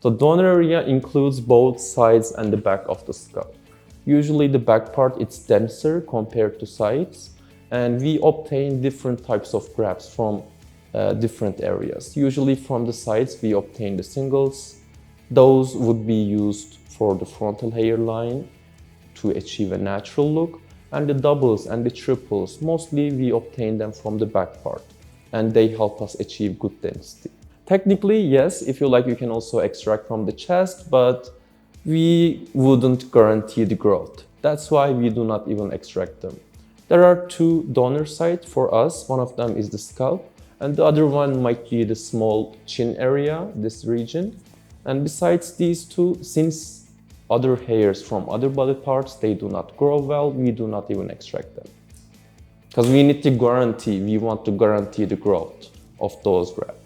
So donor area includes both sides and the back of the scalp. Usually the back part it's denser compared to sides, and we obtain different types of grafts from different areas. Usually from the sides we obtain the singles. Those would be used for the frontal hairline to achieve a natural look, and the doubles and the triples, mostly we obtain them from the back part, and they help us achieve good density. Technically, yes, if you like, you can also extract from the chest, but we wouldn't guarantee the growth. That's why we do not even extract them. There are two donor sites for us. One of them is the scalp, and the other one might be the small chin area, this region. And besides these two, since other hairs from other body parts, they do not grow well, we do not even extract them. Because we want to guarantee the growth of those grafts.